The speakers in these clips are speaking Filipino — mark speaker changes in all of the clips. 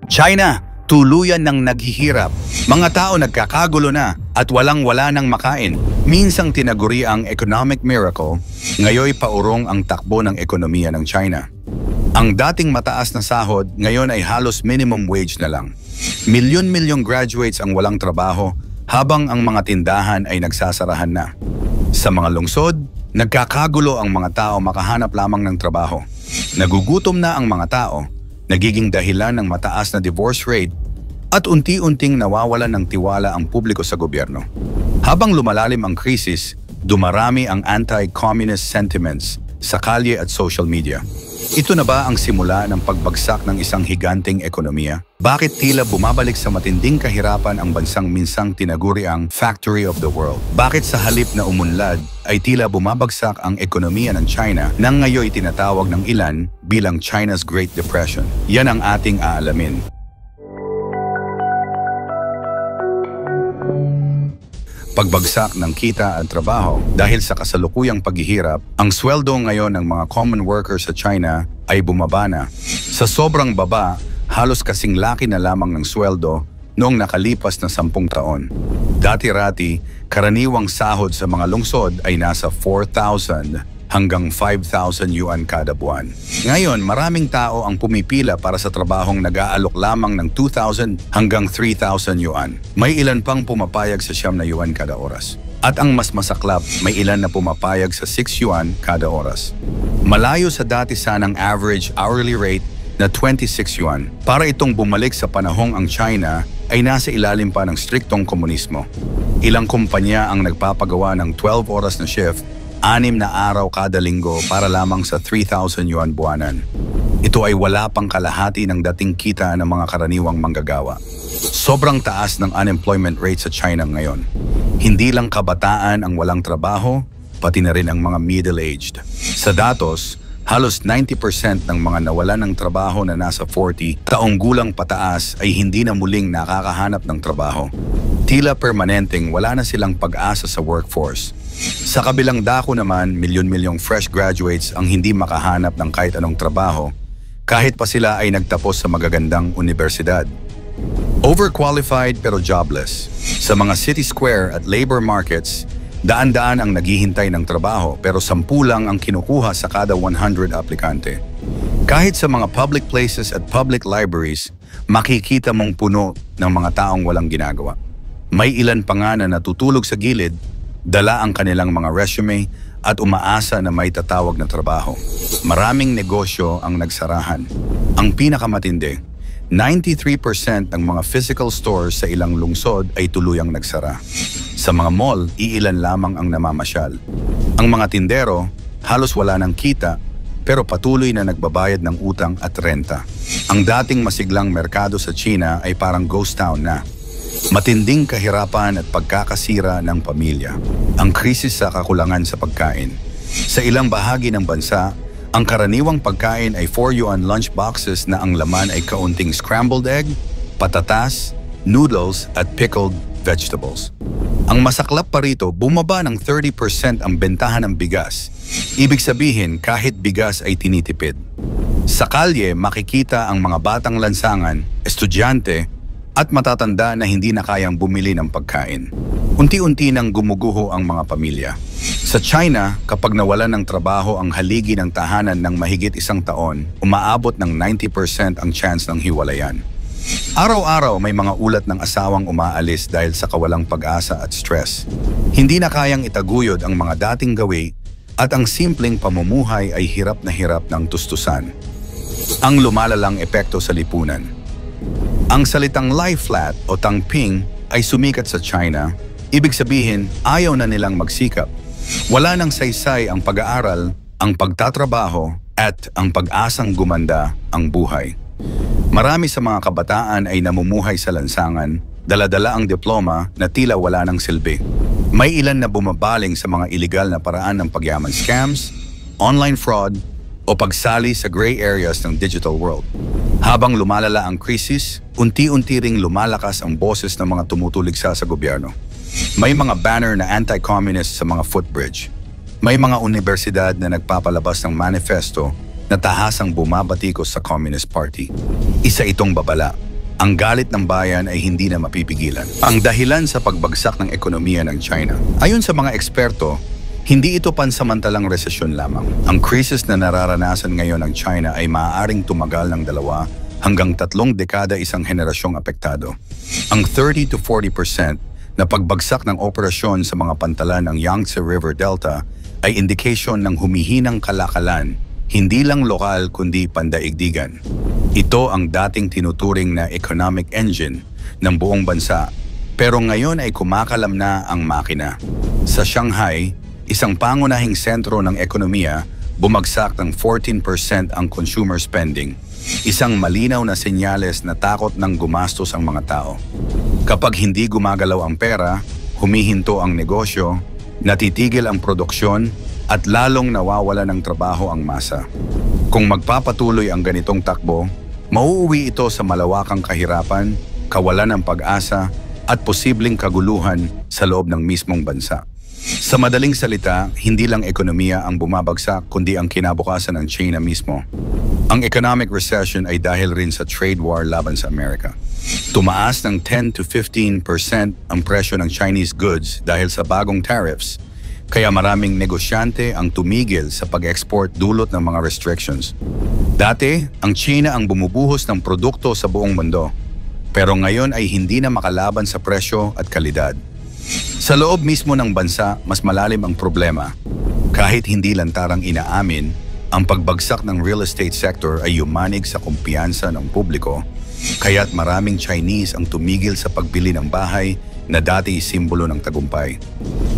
Speaker 1: China, tuluyan ng naghihirap. Mga tao nagkakagulo na at walang-wala ng makain. Minsang tinaguri ang economic miracle, ngayoy paurong ang takbo ng ekonomiya ng China. Ang dating mataas na sahod ngayon ay halos minimum wage na lang. Milyon-milyong graduates ang walang trabaho habang ang mga tindahan ay nagsasarahan na. Sa mga lungsod, nagkakagulo ang mga tao makahanap lamang ng trabaho. Nagugutom na ang mga tao, nagiging dahilan ng mataas na divorce rate at unti-unting nawawalan ng tiwala ang publiko sa gobyerno. Habang lumalalim ang krisis, dumarami ang anti-communist sentiments sa kalye at social media. Ito na ba ang simula ng pagbagsak ng isang higanting ekonomiya? Bakit tila bumabalik sa matinding kahirapan ang bansang minsang tinaguri ang factory of the world? Bakit sa halip na umunlad ay tila bumabagsak ang ekonomiya ng China nang ngayon tinatawag ng ilan bilang China's Great Depression? Yan ang ating aalamin. Pagbagsak ng kita at trabaho dahil sa kasalukuyang paghihirap, ang sweldo ngayon ng mga common workers sa China ay bumaba na. Sa sobrang baba, halos kasing laki na lamang ng sweldo noong nakalipas na 10 taon. Dati-rati, karaniwang sahod sa mga lungsod ay nasa 4,000 hanggang 5,000 yuan kada buwan. Ngayon, maraming tao ang pumipila para sa trabahong nag-aalok lamang ng 2,000 hanggang 3,000 yuan. May ilan pang pumapayag sa 9 na yuan kada oras. At ang mas masaklap, may ilan na pumapayag sa 6 yuan kada oras. Malayo sa dati sanang average hourly rate na 26 yuan. Para itong bumalik sa panahong ang China ay nasa ilalim pa ng striktong komunismo. Ilang kumpanya ang nagpapagawa ng 12 oras na shift, 6 na araw kada linggo para lamang sa 3,000 yuan buwanan. Ito ay wala pang kalahati ng dating kita ng mga karaniwang manggagawa. Sobrang taas ng unemployment rate sa China ngayon. Hindi lang kabataan ang walang trabaho, pati na rin ang mga middle-aged. Sa datos, halos 90% ng mga nawalan ng trabaho na nasa 40 taong gulang pataas ay hindi na muling nakakahanap ng trabaho. Tila permanenteng wala na silang pag-asa sa workforce. Sa kabilang dako naman, milyon-milyong fresh graduates ang hindi makahanap ng kahit anong trabaho kahit pa sila ay nagtapos sa magagandang universidad. Overqualified pero jobless. Sa mga city square at labor markets, daan-daan ang naghihintay ng trabaho pero 10 lang ang kinukuha sa kada 100 aplikante. Kahit sa mga public places at public libraries, makikita mong puno ng mga taong walang ginagawa. May ilan pa nga na natutulog sa gilid, dala ang kanilang mga resume at umaasa na may tatawag na trabaho. Maraming negosyo ang nagsarahan. Ang pinakamatindi, 93% ng mga physical stores sa ilang lungsod ay tuluyang nagsara. Sa mga mall, iilan lamang ang namamasyal. Ang mga tindero, halos wala ng kita, pero patuloy na nagbabayad ng utang at renta. Ang dating masiglang merkado sa China ay parang ghost town na. Matinding kahirapan at pagkakasira ng pamilya. Ang krisis sa kakulangan sa pagkain. Sa ilang bahagi ng bansa, ang karaniwang pagkain ay 4 yuan lunch boxes na ang laman ay kaunting scrambled egg, patatas, noodles at pickled vegetables. Ang masaklap pa rito, bumaba ng 30% ang bentahan ng bigas. Ibig sabihin, kahit bigas ay tinitipid. Sa kalye, makikita ang mga batang lansangan, estudyante, at matatanda na hindi na kayang bumili ng pagkain. Unti-unti nang gumuguho ang mga pamilya. Sa China, kapag nawalan ng trabaho ang haligi ng tahanan ng mahigit 1 taon, umaabot ng 90% ang chance ng hiwalayan. Araw-araw may mga ulat ng asawang umaalis dahil sa kawalang pag-asa at stress. Hindi na kayang itaguyod ang mga dating gawi at ang simpleng pamumuhay ay hirap ng tustusan. Ang lumalalang epekto sa lipunan. Ang salitang lie flat o tangping ay sumikat sa China, ibig sabihin ayaw na nilang magsikap. Wala nang saysay ang pag-aaral, ang pagtatrabaho at ang pag-asang gumanda ang buhay. Marami sa mga kabataan ay namumuhay sa lansangan, dala-dala ang diploma na tila wala ng silbi. May ilan na bumabaling sa mga iligal na paraan ng pagyaman scams, online fraud o pagsali sa gray areas ng digital world. Habang lumalala ang krisis, unti-unti ring lumalakas ang boses ng mga tumutuligsa sa gobyerno. May mga banner na anti-communist sa mga footbridge. May mga universidad na nagpapalabas ng manifesto na tahasang bumabatikos sa Communist Party. Isa itong babala. Ang galit ng bayan ay hindi na mapipigilan. Ang dahilan sa pagbagsak ng ekonomiya ng China. Ayon sa mga eksperto, hindi ito pansamantalang resesyon lamang. Ang krisis na nararanasan ngayon ng China ay maaaring tumagal ng 2 hanggang 3 dekada, isang henerasyong apektado. Ang 30 to 40% na pagbagsak ng operasyon sa mga pantalan ng Yangtze River Delta ay indikasyon ng humihinang kalakalan, hindi lang lokal kundi pandaigdigan. Ito ang dating tinuturing na economic engine ng buong bansa, pero ngayon ay kumakalam na ang makina. Sa Shanghai, isang pangunahing sentro ng ekonomiya, bumagsak ng 14% ang consumer spending. Isang malinaw na senyales na takot ng gumastos ang mga tao. Kapag hindi gumagalaw ang pera, humihinto ang negosyo, natitigil ang produksyon, at lalong nawawala ng trabaho ang masa. Kung magpapatuloy ang ganitong takbo, mauuwi ito sa malawakang kahirapan, kawalan ng pag-asa, at posibleng kaguluhan sa loob ng mismong bansa. Sa madaling salita, hindi lang ekonomiya ang bumabagsak kundi ang kinabukasan ng China mismo. Ang economic recession ay dahil rin sa trade war laban sa Amerika. Tumaas ng 10 to 15% ang presyo ng Chinese goods dahil sa bagong tariffs, kaya maraming negosyante ang tumigil sa pag-export dulot ng mga restrictions. Dati, ang China ang bumubuhos ng produkto sa buong mundo, pero ngayon ay hindi na makalaban sa presyo at kalidad. Sa loob mismo ng bansa, mas malalim ang problema. Kahit hindi lantarang inaamin, ang pagbagsak ng real estate sector ay yumanig sa kumpiyansa ng publiko, kaya't maraming Chinese ang tumigil sa pagbili ng bahay na dati simbolo ng tagumpay.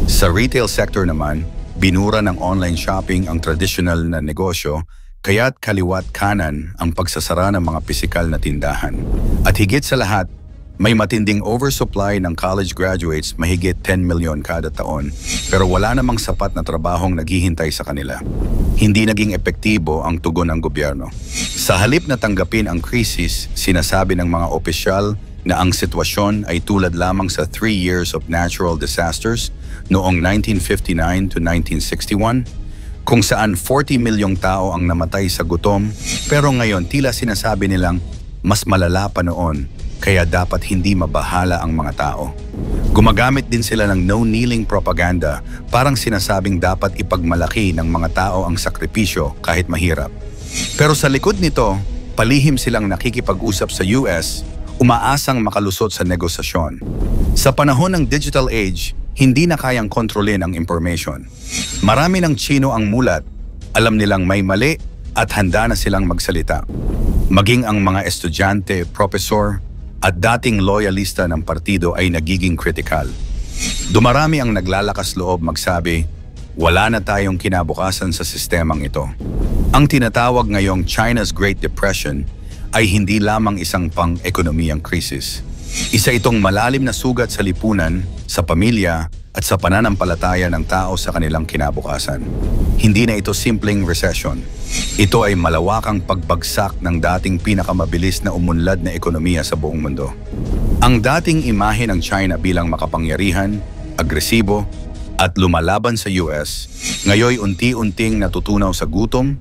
Speaker 1: Sa retail sector naman, binura ng online shopping ang traditional na negosyo, kaya't kaliwat kanan ang pagsasara ng mga pisikal na tindahan. At higit sa lahat, may matinding oversupply ng college graduates, mahigit 10 milyon kada taon, pero wala namang sapat na trabahong naghihintay sa kanila. Hindi naging epektibo ang tugon ng gobyerno. Sa halip na tanggapin ang krisis, sinasabi ng mga opisyal na ang sitwasyon ay tulad lamang sa 3 years of natural disasters noong 1959 to 1961, kung saan 40 milyong tao ang namatay sa gutom, pero ngayon tila sinasabi nilang mas malala pa noon, kaya dapat hindi mabahala ang mga tao. Gumagamit din sila ng no-kneeling propaganda, parang sinasabing dapat ipagmalaki ng mga tao ang sakripisyo kahit mahirap. Pero sa likod nito, palihim silang nakikipag-usap sa US, umaasang makalusot sa negosasyon. Sa panahon ng digital age, hindi na kayang kontrolin ang information. Marami ng Chino ang mulat, alam nilang may mali at handa na silang magsalita. Maging ang mga estudyante, profesor, at dating loyalista ng partido ay nagiging kritikal. Dumarami ang naglalakas loob magsabi, wala na tayong kinabukasan sa sistemang ito. Ang tinatawag ngayong China's Great Depression ay hindi lamang isang pang-ekonomiyang krisis. Isa itong malalim na sugat sa lipunan, sa pamilya, at sa pananampalataya ng tao sa kanilang kinabukasan. Hindi na ito simpleng recession. Ito ay malawakang pagbagsak ng dating pinakamabilis na umunlad na ekonomiya sa buong mundo. Ang dating imahe ng China bilang makapangyarihan, agresibo, at lumalaban sa US, ngayon unti-unting natutunaw sa gutom,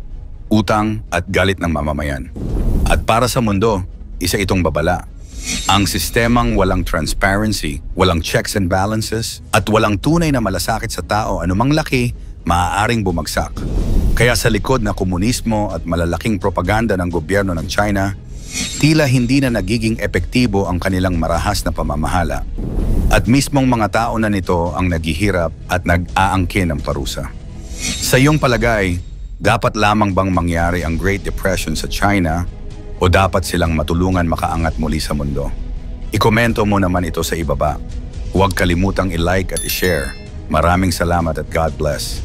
Speaker 1: utang at galit ng mamamayan. At para sa mundo, isa itong babala. Ang sistemang walang transparency, walang checks and balances, at walang tunay na malasakit sa tao anumang laki, maaaring bumagsak. Kaya sa likod na komunismo at malalaking propaganda ng gobyerno ng China, tila hindi na nagiging epektibo ang kanilang marahas na pamamahala. At mismong mga tao na nito ang naghihirap at nag-aangkin ng parusa. Sa iyong palagay, dapat lamang bang mangyari ang Great Depression sa China o dapat silang matulungan makaangat muli sa mundo? Ikomento mo naman ito sa ibaba. Huwag kalimutang i-like at i-share. Maraming salamat at God bless.